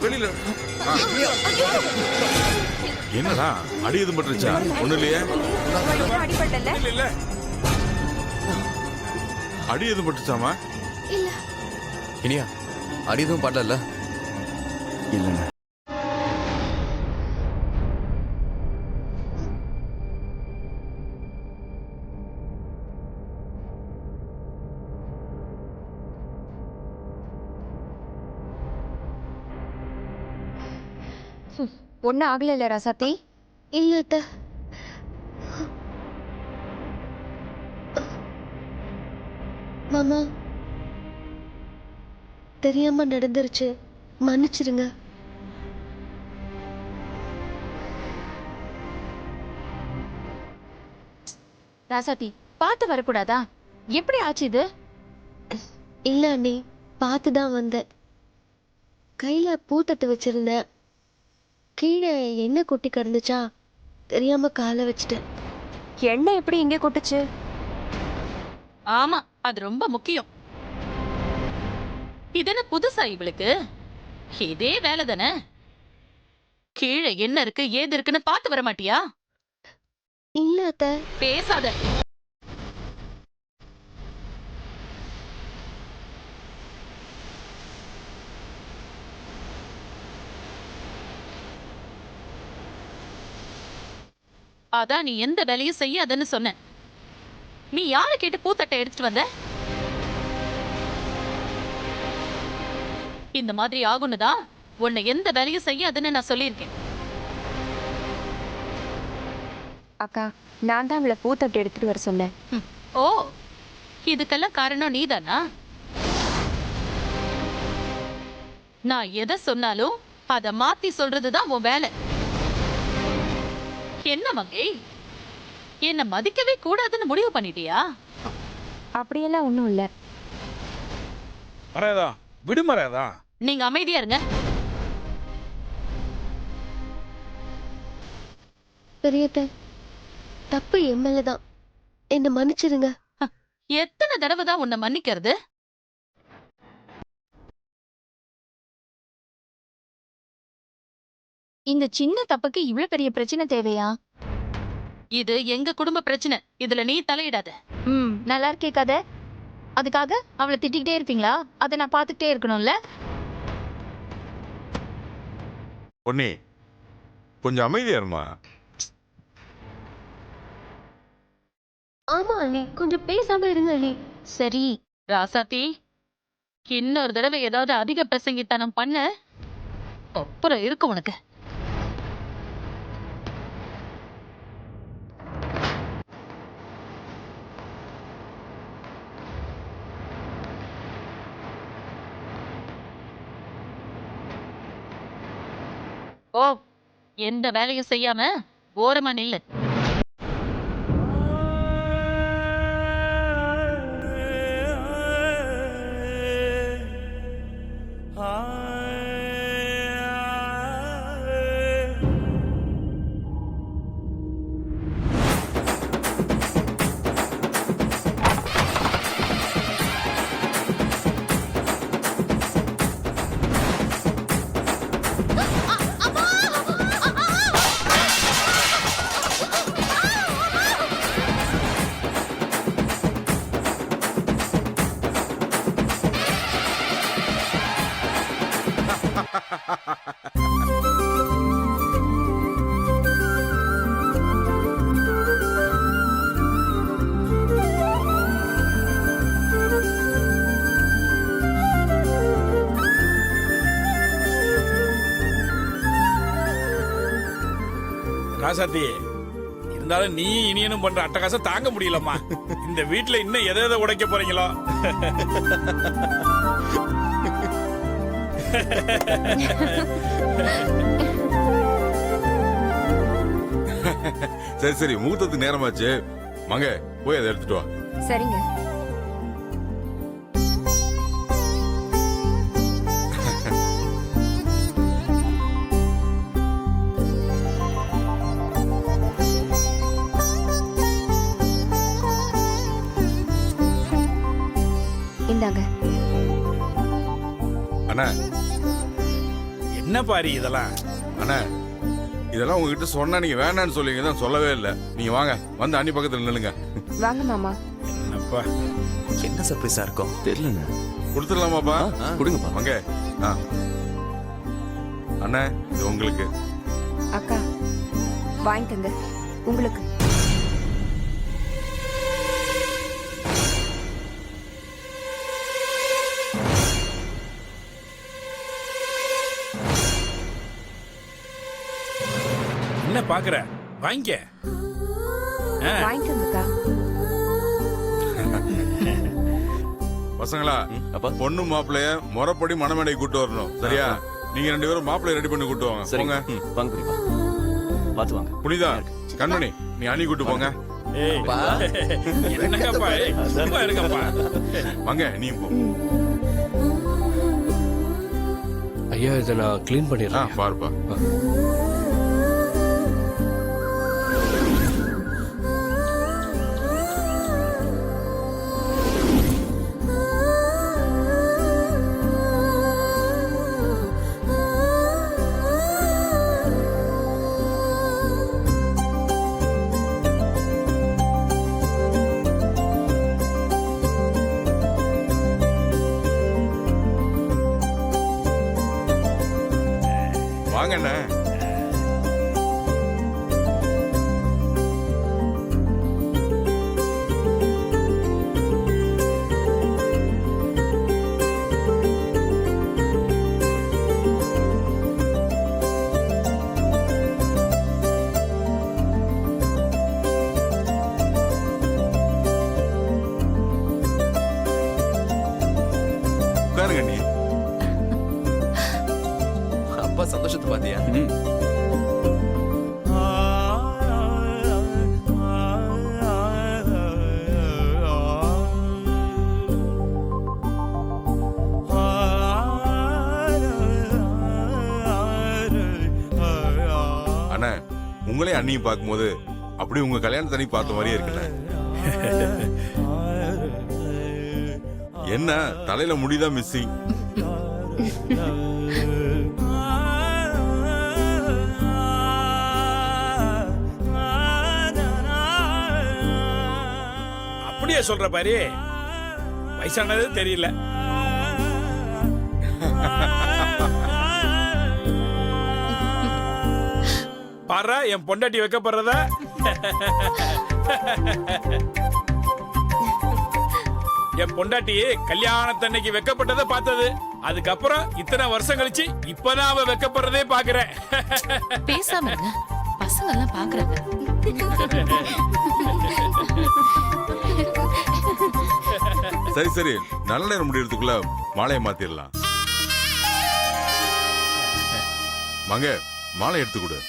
வெளியில என்னடா அடி எதுவும் பட்டுருச்சா? ஒண்ணு இல்லையே. இல்ல அடி எதுவும் பட்டுச்சாமா? இனியா அடி எதுவும் படல? இல்லண்ணா. ஒன்னும் ஆகல ராசாத்தி? இல்ல அத்த. மாமா தெரியாம நடந்துருச்சு, மன்னிச்சிருங்க. ராசாத்தி பார்த்து வரக்கூடாதா? எப்படி ஆச்சு இது? இல்ல அண்ணி, பார்த்துதான் வந்தேன். கையில பூத்தட்டு வச்சிருந்தேன், கீழே எண்ணெய் கொட்டி கிடந்துச்சா, தெரியாம காலை வச்சுட்டேன். எண்ணெய் எப்படி இங்கே கொட்டுச்சு? ஆமா, அது ரொம்ப முக்கியம். இதென்ன புதுசா இவளுக்கு? இதே வேலை தானே. கீழே என்ன இருக்கு ஏது இருக்குன்னு பார்த்து வர மாட்டியா? இல்ல அத்த. பேசாத. அதான் நீ எந்த வேலையும் செய்யாதன்னு சொன்ன. நீ யாரை கேட்டு பூத்தட்டை எடுத்துட்டு வந்த? இந்த மாதிரி ஆகும்னுதான் உன்னை எந்த வேலையும் செய்யாதுன்னு நான் சொல்லியிருக்கேன். அக்கா, நான் தான் அவளை பூத்தட்டு எடுத்துட்டு வர சொன்னேன். ஓ, இதுக்கெல்லாம் காரணம் நீதானா? நான் எதை சொன்னாலும் அதை மாத்தி சொல்றதுதான் உன் வேலை. என்ன மங்கை, என்ன மதிக்கவே கூடாதுன்னு முடிவு பண்ணிட்டியா? அப்படியெல்லாம் ஒண்ணும் இல்ல. மறையாதா, விடு மறையாதா. நீங்க அமைதியா இருங்க. பெரியத்த, தப்பு எம்எல்ஏ தான், என்ன மன்னிச்சிருங்க. எத்தனை தடவை தான் உன்னை மன்னிக்கிறது? இந்த சின்ன தப்புக்கு இவ்வளவு பெரிய பிரச்சனை தேவையா? இது எங்க குடும்ப பிரச்சனை, இதுல நீ தலையிடாத. நல்லா இருக்கே கதை. அதுக்காக அவளை திட்டிக்கிட்டே இருப்பீங்களா? அதை நான் பார்த்துக்கிட்டே இருக்கணும்ல? பொன்னி, கொஞ்சம் அமைதியா இருமா. ஆமா அண்ணி, கொஞ்சம் பேசாம இருங்க அண்ணி. சரி ராசாத்தி, இன்னொரு தடவை ஏதாவது அதிக பிரசங்கித்தனம் பண்ண அப்புறம் இருக்கு உனக்கு. ஓ, எந்த வேலையும் செய்யாம ஓரமா நில்லு. ராசாத்தி, இருந்தாலும் நீ இனியனும் பண்ற அட்டகாசம் தாங்க முடியலம்மா. இந்த வீட்டுல இன்னும் எதை எதை உடைக்க போறீங்களோ? சரி சரி, முகூர்த்தத்துக்கு நேரமாச்சு. மங்க, போய் அதை எடுத்துட்டு வா. சரிங்க. இந்தாங்க. அண்ணா என்ன பாரி இதெல்லாம்? அண்ணா இதெல்லாம் உங்ககிட்ட சொன்னா நீங்க வேணான்னு சொல்லுவீங்க தான் சொல்லவே இல்லை. நீங்க வாங்க வந்து அண்ணி பக்கத்துல நில்லுங்க. வாங்க மாமா. என்னப்பா என்ன சர்ப்ரைஸா இருக்கும் தெரியலங்க. கொடுத்துடலாமாப்பா? கொடுங்கப்பா. வாங்க. அண்ணா இது உங்களுக்கு. அக்கா வாங்கிக்கங்க உங்களுக்கு. என்ன பாக்குற? வாங்கிக்க. வாங்கிக்கங்கக்கா. பசங்களா அப்பா பொண்ணு மாப்பிள்ளைய முறைப்படி மணமேடை கூட்டு வரணும். சரியா? நீங்க 2 பேரும் மாப்பிள்ளைய ரெடி பண்ணி கூட்டு வாங்க. சரிங்க. போங்க. வாங்க பெரியப்பா. பார்த்து வாங்க. புனிதா கண்மணி நீ அணி கூட்டு போங்க. ஏய் என்னங்கப்பா? ஏய் சும்மா இருங்கப்பா. வாங்க நீ போ. ஐயா இதை நான் க்ளீன் பண்ணிடுறேன். பாருப்பா. வாங்க அண்ணா. உட்காருங்க நீ. அப்பா சந்தோஷத்தை பாத்தியா? அண்ணா உங்களே அண்ணியும் பார்க்கும்போது அப்படி உங்க கல்யாணத்தை அன்னைக்கு பார்த்த மாதிரியே இருக்குண்ணே. என்ன தலையில முடிதான் மிஸ்ஸிங். அப்படியே சொல்ற பாரு. வயசானது தெரியல. பாரு என் பொண்டாட்டி வைக்கப்படுறத. என் பொண்டாட்டி கல்யாணத்தன்னைக்கு வெக்கப்பட்டதை பார்த்தது. அதுக்கப்புறம் இத்தனை வருஷம் கழிச்சு இப்பதான் அவ வெக்கப்படுறதே பாக்குறேன். பேசாம இருங்க, பசங்க எல்லாம் பாக்குறாங்க. சரி சரி நல்ல நேரம் முடியறதுக்குள்ள மாலையை மாத்திரலாம். வாங்க மாலை எடுத்து கொடு.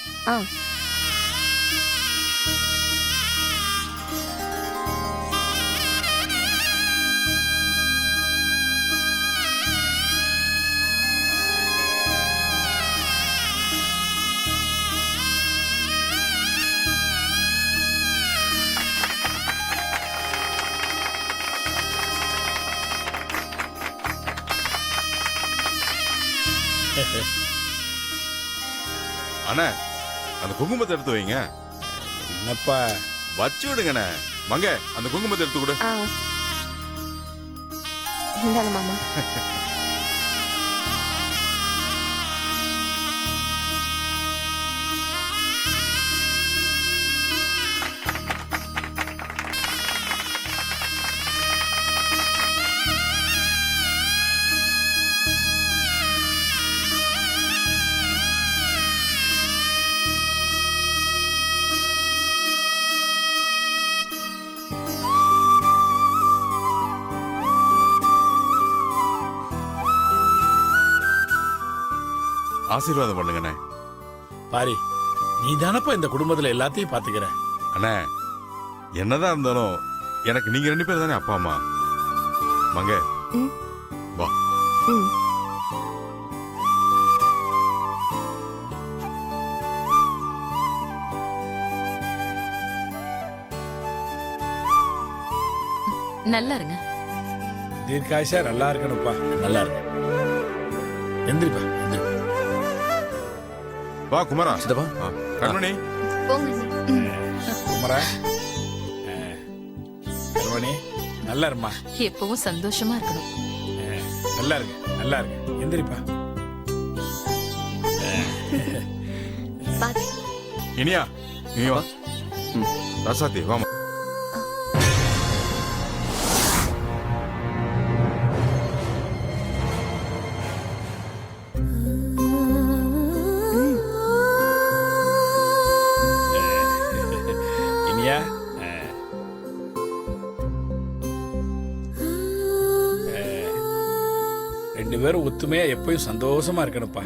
அண்ணா அந்த குங்குமத்தை எடுத்து வைங்க. என்னப்பா வச்சு விடுங்கண்ணே. வாங்க அந்த குங்குமத்தை எடுத்து கொடு. இந்தாங்க மாமா. ஆசீர்வாதம் பண்ணுங்கண்ணே. பாரி நீ தானப்பா இந்த குடும்பத்துல எல்லாத்தையும் பாத்துக்கிற. அண்ணா என்னதான் இருந்தாலும் எனக்கு நீங்க 2 பேர் தானே அப்பா அம்மா. வாங்க வா. நல்லா இருங்க. தீர்க்காயுசா நல்லா இருக்கணும்ப்பா. நல்லா இருக்கு. எந்திரிப்பா எந்திரிப்பா. வா குமாரா. சித்தப்பா ஆ, கண்மணி. போங்க அண்ணி. குமரா கண்மணி நல்லா இருமா. எப்பவும் சந்தோஷமா இருக்கணும். நல்லா இருக்கு நல்லா இருக்கு. எந்திரிப்பா. பாத்து. இனியா நீ வா. ராசாத்தி வாமா. இனியா ரெண்டு பேரும் ஒத்துமையா எப்பயும் சந்தோஷமா இருக்கணும்ப்பா.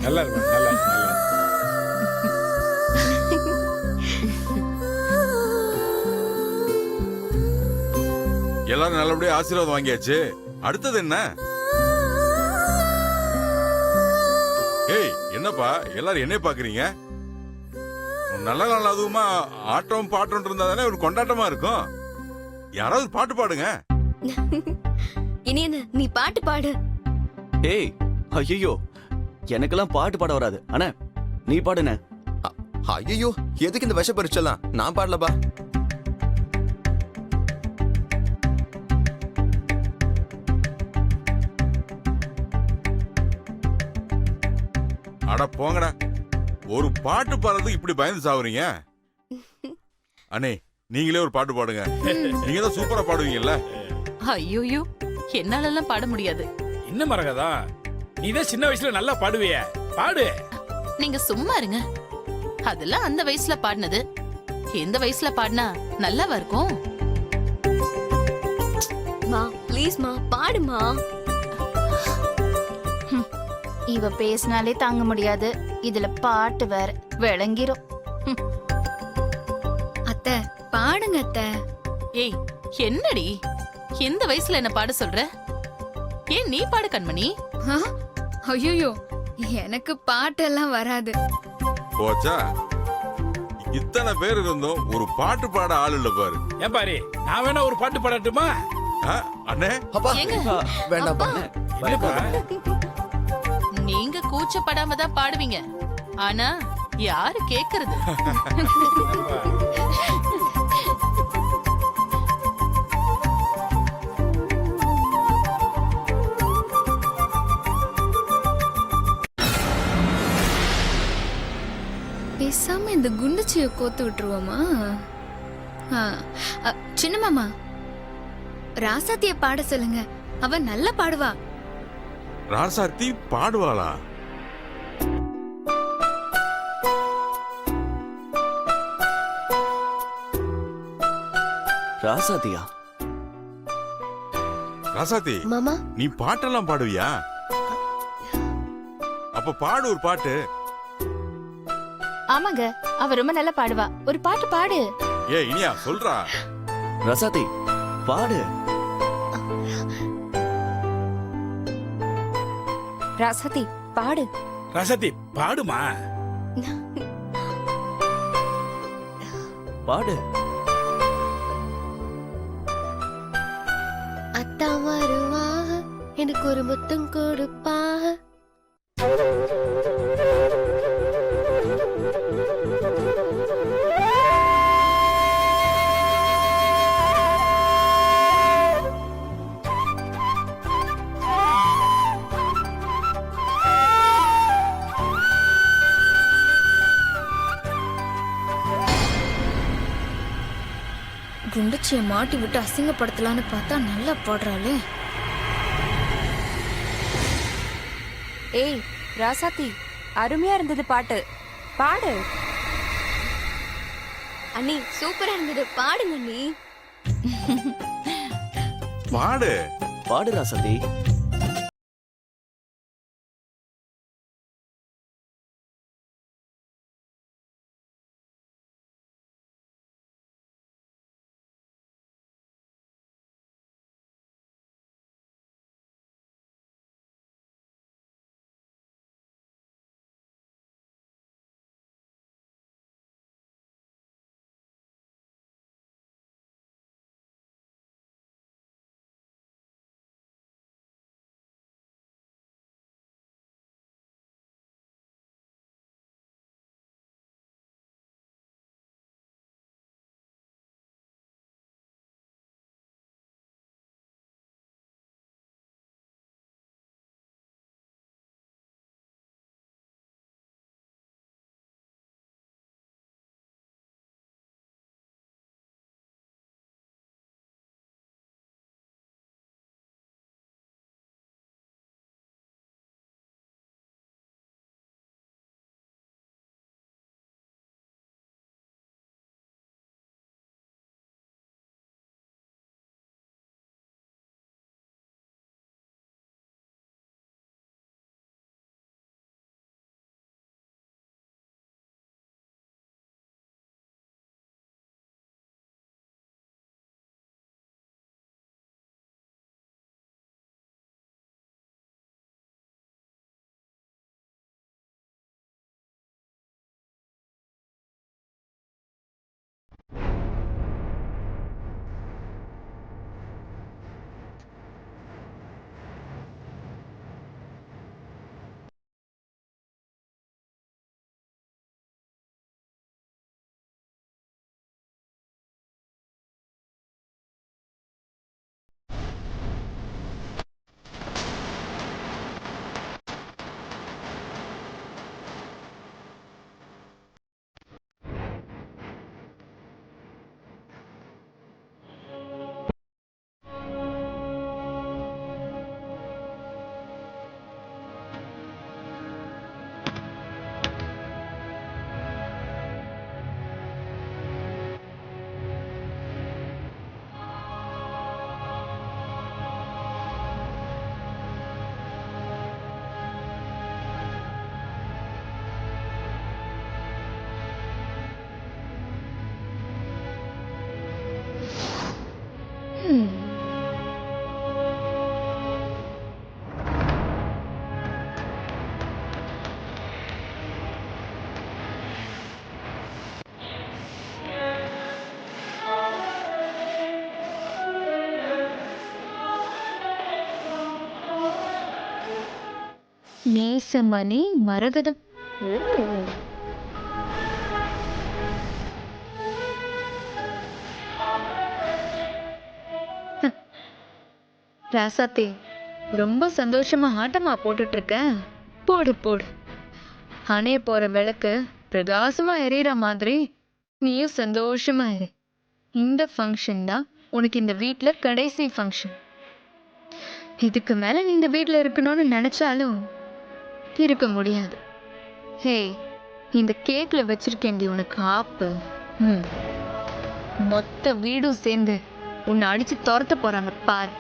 நல்லா இருக்கும் நல்லா இருக்கு, நல்லா இருக்கு. எல்லாரும் நல்லபடியா ஆசீர்வாதம் வாங்கியாச்சு. அடுத்தது என்ன? ஏய் என்னப்பா எல்லாரும் என்ன பாக்குறீங்க? நல்ல நாள் அதுவுமா ஆட்டம் பாட்டம் இருந்தா தானே ஒரு கொண்டாட்டமா இருக்கும். யாராவது பாட்டு பாடுங்க. இனி என்ன நீ பாட்டு பாடு. ஏய் ஐயோ எனக்கெல்லாம் பாட்டு பாட வராது. அண்ணா நீ பாடுன. ஐயோ எதுக்கு இந்த விஷ பரிச்செல்லாம்? நான் பாடலப்பா. அட போங்கடா. ஒரு பாட்டு பாடுறதுக்கு இப்படி பயந்து சாவுறீங்க? அண்ணே நீங்களே ஒரு பாட்டு பாடுங்க. நீங்க தான் சூப்பரா பாடுவீங்கல்ல. ஐயோயோ என்னாலெல்லாம் பாட முடியாது. என்ன மரகதா நீ தான் சின்ன வயசுல நல்லா பாடுவியே, பாடு. நீங்க சும்மா இருங்க. அதெல்லாம் அந்த வயசுல பாடினது. எந்த வயசுல பாடினா நல்லாவா இருக்கும்? மா ப்ளீஸ் மா பாடுமா. இவ பேசினாலே தாங்க முடியாது. இதுல பாட்டு வேற விளங்கிரும். அத்தை பாடுங்க அத்தை. ஏய் என்னடி எந்த வயசுல என்ன பாட சொல்ற? ஏன் நீ பாடு கண்மணி. ஐயோ எனக்கு பாட்டெல்லாம் வராது. போச்சா? இத்தனை பேர் இருந்தோம் ஒரு பாட்டு பாட ஆள் இல்ல பாரு. ஏன் பாரு நான் வேணா ஒரு பாட்டு பாடட்டுமா? ஆ, அண்ணே அப்பா ஏங்க? வேண்டாப்பா. இல்லப்பா. நீங்க கூச்சப்படாம தான் பாடுவீங்க. ஆனா யாரு கேக்குறது? பேசாம இந்த குண்டுச்சிய கோத்து விட்டுருவோமா? சின்ன மாமா ராசாத்திய பாட சொல்லுங்க. அவ நல்லா பாடுவா. ராசாத்தி பாடுவாளா? ராசாத்தியா? ராசாத்தி மாமா நீ பாட்டெல்லாம் பாடுவியா? அப்ப பாடு ஒரு பாட்டு. ஆமாங்க அவ ரொம்ப நல்லா பாடுவா. ஒரு பாட்டு பாடு. ஏ இனியா சொல்றா. ரசாத்தி பாடு. ராசாத்தி பாடு. ரசதி பாடுமா. பாடு. அத்தா வருவா எனக்கு ஒரு முத்தம் கொடுப்பா. குண்டுச்சிய மாட்டி விட்டு அசிங்கப்படுத்தலான்னு பார்த்தா நல்லா பாடுறாளே. ஏய் ராசாத்தி அருமையா இருந்தது பாட்டு. பாடு. அண்ணி சூப்பரா இருந்தது. பாடுங்க அண்ணி. பாடு. பாடு ராசாத்தி. நேசமணி மரகதம். ராசாத்தி, ரொம்ப சந்தோஷமா ஆட்டமா போட்டுட்டு இருக்க. போடு போடு. அணைய போற விளக்கு பிரகாசமா எரியற மாதிரி நீயும் சந்தோஷமா இரு. இந்த ஃபங்க்ஷன் தான் உனக்கு இந்த வீட்ல கடைசி ஃபங்க்ஷன். இதுக்கு மேல நீ இந்த வீட்ல இருக்கணும்னு நினைச்சாலும் இருக்க முடியாது. ஹே, இந்த கேக்ல வச்சிருக்கேன்டி உனக்கு ஆப்பு. மொத்த வீடும் சேர்ந்து உன்னை அடிச்சு துரத்த போறாங்க பாரு.